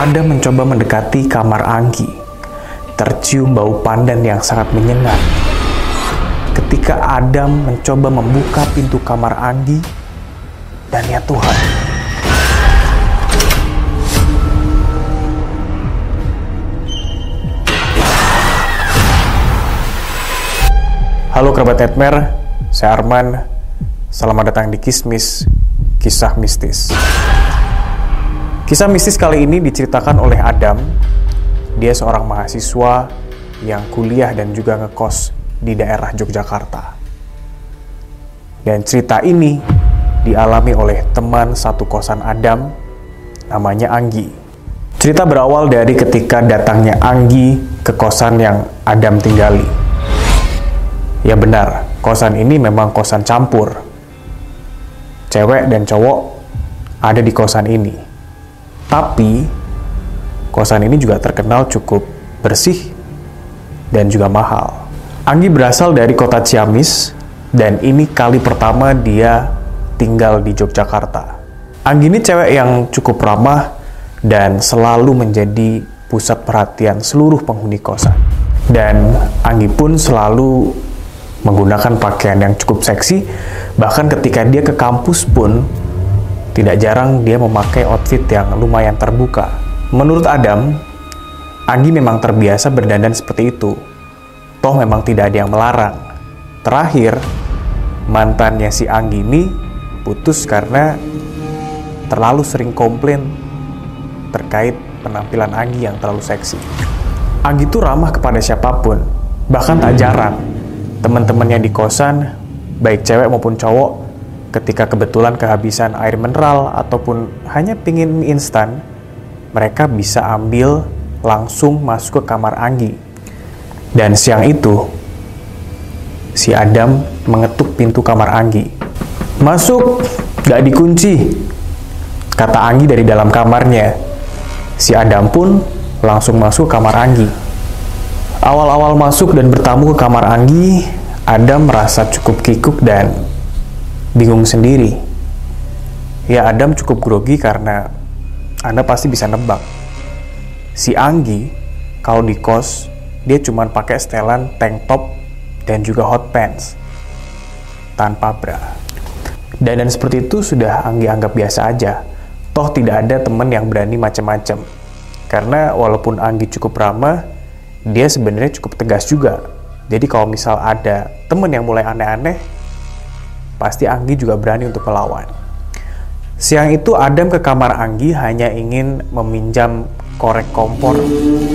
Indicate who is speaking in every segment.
Speaker 1: Adam mencoba mendekati kamar Anggi. Tercium bau pandan yang sangat menyengat. Ketika Adam mencoba membuka pintu kamar Anggi, dan ya Tuhan, halo kerabat Nightmare, saya Arman. Selamat datang di Kismis, Kisah Mistis. Kisah mistis kali ini diceritakan oleh Adam. Dia seorang mahasiswa yang kuliah dan juga ngekos di daerah Yogyakarta. Dan cerita ini dialami oleh teman satu kosan Adam, namanya Anggi. Cerita berawal dari ketika datangnya Anggi ke kosan yang Adam tinggali. Ya benar, kosan ini memang kosan campur. Cewek dan cowok ada di kosan ini. Tapi, kosan ini juga terkenal cukup bersih dan juga mahal. Anggi berasal dari kota Ciamis, dan ini kali pertama dia tinggal di Yogyakarta. Anggi ini cewek yang cukup ramah dan selalu menjadi pusat perhatian seluruh penghuni kosan. Dan Anggi pun selalu menggunakan pakaian yang cukup seksi, bahkan ketika dia ke kampus pun tidak jarang dia memakai outfit yang lumayan terbuka. Menurut Adam, Anggi memang terbiasa berdandan seperti itu. Toh memang tidak ada yang melarang. Terakhir, mantannya si Anggi ini putus karena terlalu sering komplain terkait penampilan Anggi yang terlalu seksi. Anggi itu ramah kepada siapapun, bahkan tak jarang teman-temannya di kosan, baik cewek maupun cowok, ketika kebetulan kehabisan air mineral ataupun hanya pingin mie instan, mereka bisa ambil langsung masuk ke kamar Anggi. Dan siang itu, si Adam mengetuk pintu kamar Anggi. "Masuk, gak dikunci," kata Anggi dari dalam kamarnya. Si Adam pun langsung masuk ke kamar Anggi. Awal-awal masuk dan bertamu ke kamar Anggi, Adam merasa cukup kikuk dan bingung sendiri. Ya, Adam cukup grogi karena Anda pasti bisa nebak. Si Anggi, kalau di kos, dia cuma pakai setelan tank top dan juga hot pants, tanpa bra. Dan seperti itu sudah Anggi anggap biasa aja. Toh tidak ada teman yang berani macam-macam. Karena walaupun Anggi cukup ramah, dia sebenarnya cukup tegas juga. Jadi kalau misal ada teman yang mulai aneh-aneh, pasti Anggi juga berani untuk melawan. Siang itu Adam ke kamar Anggi hanya ingin meminjam korek kompor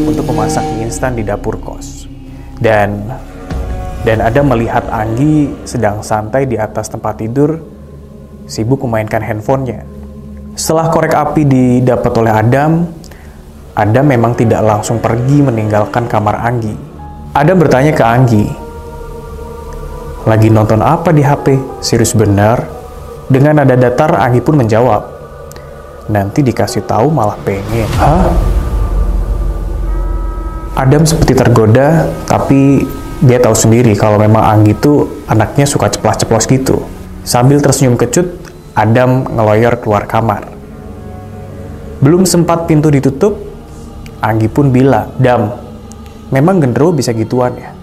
Speaker 1: untuk memasak mie instan di dapur kos. Dan Adam melihat Anggi sedang santai di atas tempat tidur, sibuk memainkan handphonenya. Setelah korek api didapat oleh Adam memang tidak langsung pergi meninggalkan kamar Anggi. Adam bertanya ke Anggi, "Lagi nonton apa di HP? Serius benar?" Dengan nada datar, Anggi pun menjawab, "Nanti dikasih tahu malah pengen." "Hah?" Adam seperti tergoda, tapi dia tahu sendiri kalau memang Anggi itu anaknya suka ceplas-ceplos gitu. Sambil tersenyum kecut, Adam ngeloyor keluar kamar. Belum sempat pintu ditutup, Anggi pun bilang, "Dam, memang gendero bisa gituan ya?"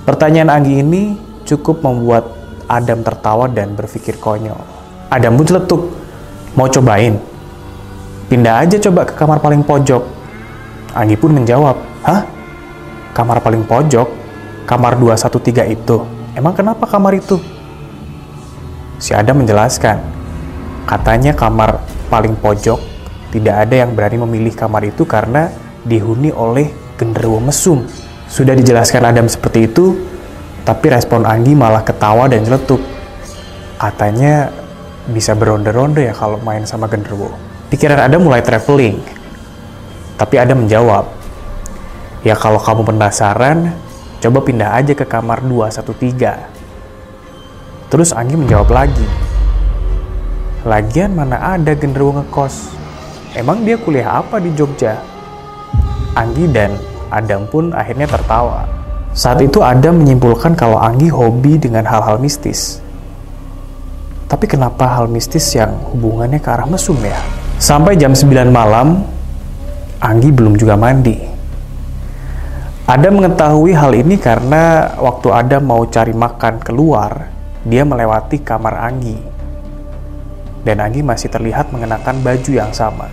Speaker 1: Pertanyaan Anggi ini cukup membuat Adam tertawa dan berpikir konyol. Adam pun celetuk, "Mau cobain? Pindah aja coba ke kamar paling pojok." Anggi pun menjawab, "Hah? Kamar paling pojok? Kamar 213 itu? Emang kenapa kamar itu?" Si Adam menjelaskan, katanya kamar paling pojok tidak ada yang berani memilih kamar itu karena dihuni oleh genderuwo mesum. Sudah dijelaskan Adam seperti itu, tapi respon Anggi malah ketawa dan celetuk. Katanya bisa beronde-ronde ya kalau main sama genderuwo. Pikiran Adam mulai traveling. Tapi Adam menjawab, "Ya kalau kamu penasaran, coba pindah aja ke kamar 213. Terus Anggi menjawab lagi, "Lagian mana ada genderuwo ngekos? Emang dia kuliah apa di Jogja?" Anggi dan Adam pun akhirnya tertawa. Saat itu Adam menyimpulkan kalau Anggi hobi dengan hal-hal mistis. Tapi kenapa hal mistis yang hubungannya ke arah mesum ya? Sampai jam 9 malam, Anggi belum juga mandi. Adam mengetahui hal ini karena waktu Adam mau cari makan keluar, dia melewati kamar Anggi. Dan Anggi masih terlihat mengenakan baju yang sama,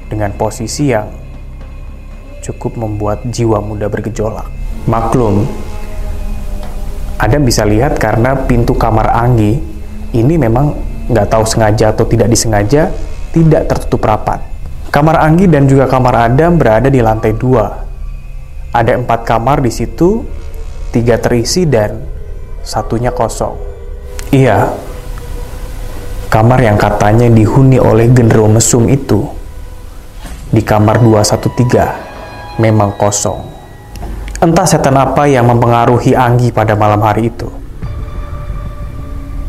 Speaker 1: dengan posisi yang cukup membuat jiwa muda bergejolak. Maklum, Adam bisa lihat karena pintu kamar Anggi ini memang nggak tahu sengaja atau tidak disengaja tidak tertutup rapat. Kamar Anggi dan juga kamar Adam berada di lantai 2. Ada 4 kamar di situ, 3 terisi dan 1-nya kosong. Iya, kamar yang katanya dihuni oleh genderuwo mesum itu, di kamar 213, memang kosong. Entah setan apa yang mempengaruhi Anggi pada malam hari itu.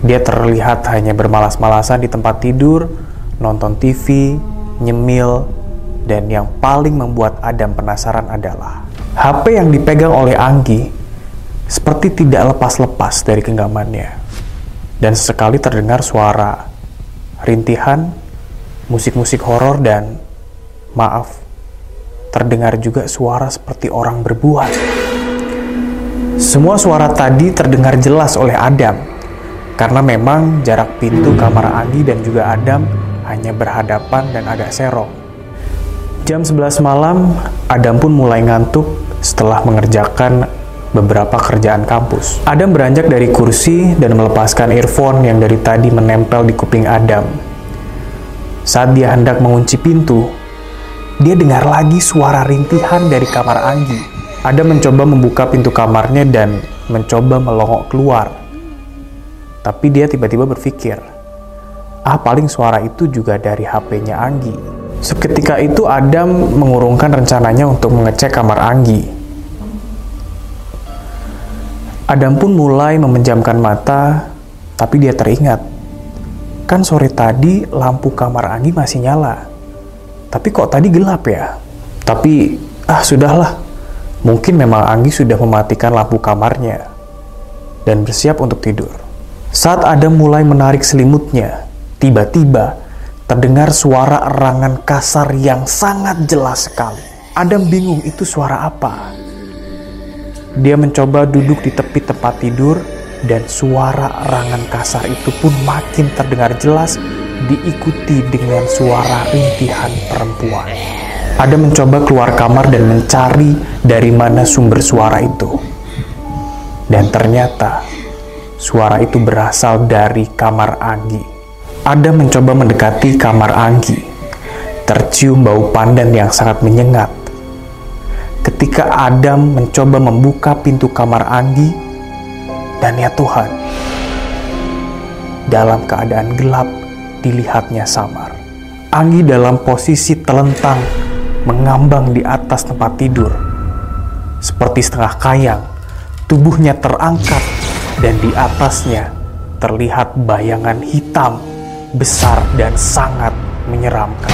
Speaker 1: Dia terlihat hanya bermalas-malasan di tempat tidur, nonton TV, nyemil, dan yang paling membuat Adam penasaran adalah HP yang dipegang oleh Anggi seperti tidak lepas-lepas dari genggamannya. Dan sesekali terdengar suara rintihan, musik-musik horor, dan maaf, terdengar juga suara seperti orang berbuat. Semua suara tadi terdengar jelas oleh Adam, karena memang jarak pintu kamar Anggi dan juga Adam hanya berhadapan dan agak serong. Jam 11 malam, Adam pun mulai ngantuk setelah mengerjakan beberapa kerjaan kampus. Adam beranjak dari kursi dan melepaskan earphone yang dari tadi menempel di kuping Adam. Saat dia hendak mengunci pintu, dia dengar lagi suara rintihan dari kamar Anggi. Adam mencoba membuka pintu kamarnya dan mencoba melongok keluar. Tapi dia tiba-tiba berpikir, paling suara itu juga dari HP-nya Anggi. Seketika itu Adam mengurungkan rencananya untuk mengecek kamar Anggi. Adam pun mulai memejamkan mata, tapi dia teringat, kan sore tadi lampu kamar Anggi masih nyala. Tapi kok tadi gelap ya? Tapi, sudahlah. Mungkin memang Anggi sudah mematikan lampu kamarnya dan bersiap untuk tidur. Saat Adam mulai menarik selimutnya, tiba-tiba terdengar suara erangan kasar yang sangat jelas sekali. Adam bingung itu suara apa. Dia mencoba duduk di tepi tempat tidur dan suara erangan kasar itu pun makin terdengar jelas diikuti dengan suara rintihan perempuan. Adam mencoba keluar kamar dan mencari dari mana sumber suara itu. Dan ternyata suara itu berasal dari kamar Anggi. Adam mencoba mendekati kamar Anggi. Tercium bau pandan yang sangat menyengat. Ketika Adam mencoba membuka pintu kamar Anggi, dan ya Tuhan, dalam keadaan gelap dilihatnya samar. Anggi dalam posisi telentang mengambang di atas tempat tidur. Seperti setengah kayang, tubuhnya terangkat dan di atasnya terlihat bayangan hitam, besar dan sangat menyeramkan.